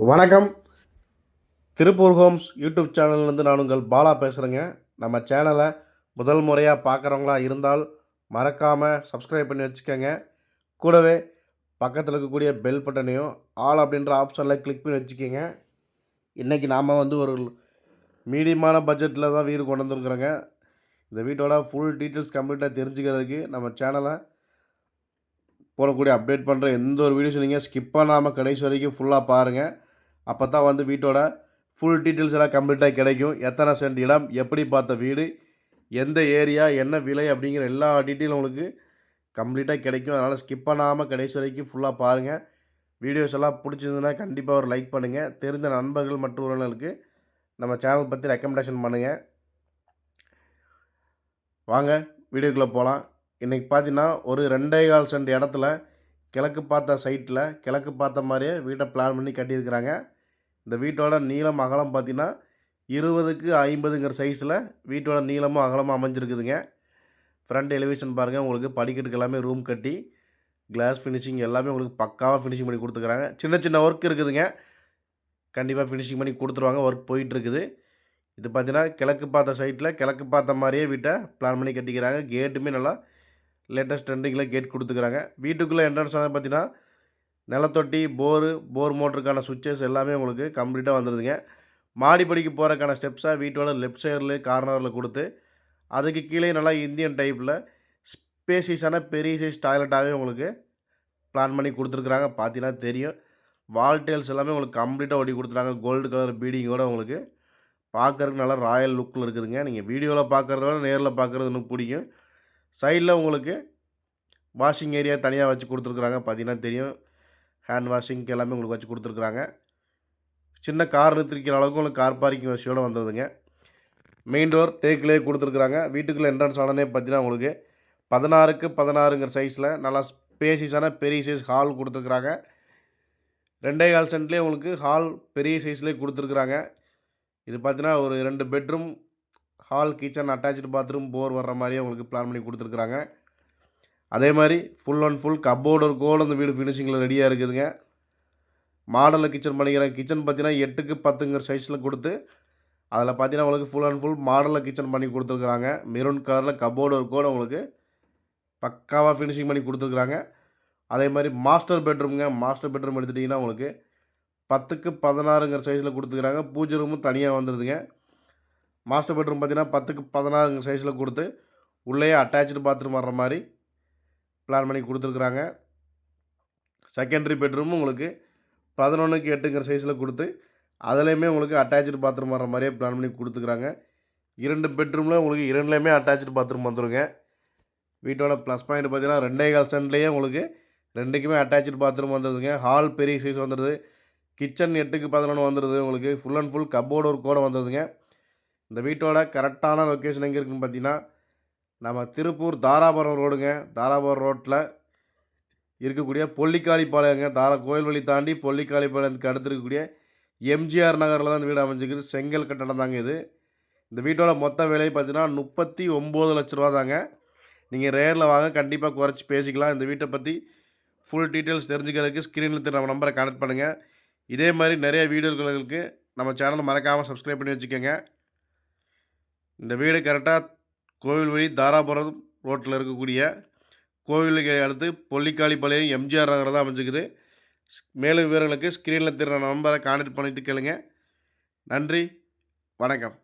வணக்கம். Tiruppur Holmes YouTube சேனல்லேருந்து நான் உங்கள் பாலா பேசுகிறேங்க. நம்ம சேனலை முதல் முறையாக பார்க்குறவங்களா இருந்தால் மறக்காமல் சப்ஸ்கிரைப் பண்ணி வச்சுக்கோங்க. கூடவே பக்கத்தில் இருக்கக்கூடிய பெல் பட்டனையும் ஆல் அப்படின்ற ஆப்ஷனில் கிளிக் பண்ணி வச்சுக்கோங்க. இன்றைக்கி நாம் ஒரு மீடியமான பட்ஜெட்டில் தான் வீடு கொண்டு வந்துருக்குறோங்க. இந்த வீட்டோட ஃபுல் டீட்டெயில்ஸ் கம்ப்ளீட்டாக தெரிஞ்சுக்கிறதுக்கு நம்ம சேனலை போடக்கூடிய அப்டேட் பண்ணுற எந்த ஒரு வீடியோஸும் நீங்கள் ஸ்கிப் பண்ணாமல் கடைசி வரைக்கும் ஃபுல்லாக பாருங்கள். அப்போ தான் வீட்டோட ஃபுல் டீட்டெயில்ஸ் எல்லாம் கம்ப்ளீட்டாக கிடைக்கும். எத்தனை சென்ட் இடம், எப்படி பார்த்த வீடு, எந்த ஏரியா, என்ன விலை அப்படிங்கிற எல்லா டீட்டெயிலும் உங்களுக்கு கம்ப்ளீட்டாக கிடைக்கும். அதனால் ஸ்கிப் பண்ணாமல் கடைசி வரைக்கும் ஃபுல்லாக பாருங்கள். வீடியோஸ் எல்லாம் பிடிச்சிருந்ததுன்னா கண்டிப்பாக ஒரு லைக் பண்ணுங்கள். தெரிந்த நண்பர்கள் மற்றும் உறவினர்களுக்கு நம்ம சேனல் பற்றி ரெக்கமெண்டேஷன் பண்ணுங்கள். வாங்க வீடியோக்குள்ளே போகலாம். இன்றைக்கி பார்த்தீங்கன்னா ஒரு 2.25 சென்ட் இடத்துல கிழக்கு பார்த்த சைட்டில் கிழக்கு பார்த்த மாதிரியே வீட்டை பிளான் பண்ணி கட்டியிருக்கிறாங்க. இந்த வீட்டோட நீளம் அகலம் பார்த்திங்கன்னா 20க்கு 50ங்கிற சைஸில் வீட்டோட நீளமும் அகலமும் அமைஞ்சிருக்குதுங்க. ஃப்ரண்ட் எலிவேஷன் பாருங்கள், உங்களுக்கு படிக்கட்டுக்கு எல்லாமே ரூம் கட்டி கிளாஸ் ஃபினிஷிங் எல்லாமே உங்களுக்கு பக்காவாக ஃபினிஷிங் பண்ணி கொடுத்துக்கிறாங்க. சின்ன சின்ன ஒர்க் இருக்குதுங்க, கண்டிப்பாக ஃபினிஷிங் பண்ணி கொடுத்துருவாங்க. ஒர்க் போயிட்டுருக்குது. இது பார்த்தீங்கன்னா கிழக்கு பார்த்த சைட்டில் கிழக்கு பார்த்த மாதிரியே வீட்டை பிளான் பண்ணி கட்டிக்கிறாங்க. கேட்டுமே நல்லா லேட்டஸ்ட் ட்ரெண்டிங்கில் கேட் கொடுத்துக்கிறாங்க. வீட்டுக்குள்ளே என்ட்ரன்ஸ் வந்து பார்த்தீங்கன்னா நிலத்தொட்டி, போர் மோட்டருக்கான சுவிட்சஸ் எல்லாமே உங்களுக்கு கம்ப்ளீட்டாக வந்துடுதுங்க. மாடிப்படிக்கு போகிறக்கான ஸ்டெப்ஸாக வீட்டோட லெஃப்ட் சைடில் கார்னரில் கொடுத்து அதுக்கு கீழே நல்லா இந்தியன் டைப்பில் ஸ்பேசியஸான பெரிய சைஸ் டாய்லெட்டாகவே உங்களுக்கு பிளான் பண்ணி கொடுத்துருக்குறாங்க. பார்த்தீங்கன்னா தெரியும். வால் டைல்ஸ் எல்லாமே உங்களுக்கு கம்ப்ளீட்டாக ஒட்டி கொடுத்துருக்காங்க. கோல்டு கலர் பீடிங்கோடு உங்களுக்கு பார்க்குறதுக்கு நல்லா ராயல் லுக்கில் இருக்குதுங்க. நீங்கள் வீடியோவில் பார்க்குறத விட நேரில் பார்க்குறது எனக்கு பிடிக்கும். சைடில் உங்களுக்கு வாஷிங் ஏரியா தனியாக வச்சு கொடுத்துருக்குறாங்க. பார்த்தீங்கன்னா தெரியும். ஹேண்ட் வாஷிங்க்கு எல்லாமே உங்களுக்கு வச்சு கொடுத்துருக்குறாங்க. சின்ன கார் நிறுத்திக்கிற அளவுக்கு உங்களுக்கு கார் பார்க்கிங் வசதியோடு வந்ததுங்க. மெயின் டோர் தேக்கிலே கொடுத்துருக்குறாங்க. வீட்டுக்குள்ளே என்ட்ரன்ஸ் ஆனே பார்த்தீங்கன்னா உங்களுக்கு 16க்கு 16ங்கிற சைஸில் நல்லா ஸ்பேசியஸான பெரிய சைஸ் ஹால் கொடுத்துருக்குறாங்க. 2.25 சென்ட்லேயே உங்களுக்கு ஹால் பெரிய சைஸ்லேயே கொடுத்துருக்குறாங்க. இது பார்த்தீங்கன்னா ஒரு 2 bedroom, hall, kitchen, attached bathroom, போர் வர்ற மாதிரியே உங்களுக்கு பிளான் பண்ணி கொடுத்துருக்குறாங்க. அதே மாதிரி ஃபுல் அண்ட் ஃபுல் கப்போர்டு அந்த வீடு ஃபினிஷிங்கில் ரெடியாக இருக்குதுங்க. மாடலில் கிச்சன் பண்ணிக்கிறேன். கிச்சன் பார்த்தீங்கன்னா 8க்கு 10ங்கிற சைஸில் கொடுத்து அதில் பார்த்தீங்கன்னா உங்களுக்கு ஃபுல் அண்ட் ஃபுல் மாடலில் கிச்சன் பண்ணி கொடுத்துருக்குறாங்க. மெரூன் கலரில் கப்போர்டு உங்களுக்கு பக்காவாக ஃபினிஷிங் பண்ணி கொடுத்துருக்குறாங்க. அதே மாதிரி மாஸ்டர் பெட்ரூம் எடுத்துட்டிங்கன்னா உங்களுக்கு 10க்கு 16ங்கிற சைஸில் கொடுத்துக்கிறாங்க. பூஜை ரூமும் தனியாக வந்துடுதுங்க. மாஸ்டர் பெட்ரூம் பார்த்தீங்கன்னா 10க்கு 16ங்கிற சைஸில் கொடுத்து உள்ளேயே அட்டாச்சு பாத்ரூம் வர்ற மாதிரி பிளான் பண்ணி கொடுத்துருக்குறாங்க. செகண்டரி பெட்ரூமும் உங்களுக்கு 11க்கு 8ங்கிற சைஸில் கொடுத்து அதுலேயுமே உங்களுக்கு அட்டாச்சு பாத்ரூம் வர்ற மாதிரியே பிளான் பண்ணி கொடுத்துக்கிறாங்க. 2 பெட்ரூமில் உங்களுக்கு 2லேயுமே அட்டாச்சு பாத்ரூம் வந்துடுங்க. வீட்டோட ப்ளஸ் பாயிண்ட் பார்த்தீங்கன்னா 2.25 சென்ட்லேயே உங்களுக்கு 2க்குமே அட்டாச்சு பாத்ரூம் வந்துடுதுங்க. ஹால் பெரிய சைஸ் வந்துடுது. கிச்சன் 8க்கு 11 வந்துடுது. உங்களுக்கு ஃபுல் அண்ட் ஃபுல் கப்போர்டு ஒர்க்கோடு வந்துடுதுங்க. இந்த வீட்டோட கரெக்டான லொக்கேஷன் எங்கே இருக்குதுன்னு பார்த்தீங்கன்னா நம்ம திருப்பூர் தாராபுரம் ரோடுங்க. தாராபுரம் ரோட்டில் இருக்கக்கூடிய பொல்லிக்காளிப்பாளையங்க. கோயில்வழி தாண்டி பொல்லிக்காளிப்பாளையத்துக்கு அடுத்து இருக்கக்கூடிய எம்ஜிஆர் நகரில் தான் இந்த வீடு அமைஞ்சிக்குது. செங்கல் கட்டடம் தாங்க இது. இந்த வீட்டோட மொத்த விலை பார்த்தீங்கன்னா 39 லட்ச ரூபா தாங்க. நீங்கள் ரேரில் வாங்க, கண்டிப்பாக குறைச்சி பேசிக்கலாம். இந்த வீட்டை பற்றி ஃபுல் டீட்டெயில்ஸ் தெரிஞ்சுக்கிறதுக்கு ஸ்க்ரீனில் நம்ம நம்பரை கனெக்ட் பண்ணுங்கள். இதே மாதிரி நிறைய வீடியோக்களுக்கு நம்ம சேனலை மறக்காமல் சப்ஸ்கிரைப் பண்ணி வச்சுக்கோங்க. இந்த வீடு கரெக்டாக கோவில்வழி தாராபுரம் ரோட்டில் இருக்கக்கூடிய கோவிலுக்கு அடுத்து பொல்லிக்காளிப்பாளையம் எம்ஜிஆர் நகர் தான் அமைஞ்சிக்குது. மேலும் விவரங்களுக்கு ஸ்க்ரீனில் தெரிகிற நம்பரை கான்டெக்ட் பண்ணிவிட்டு கேளுங்க. நன்றி, வணக்கம்.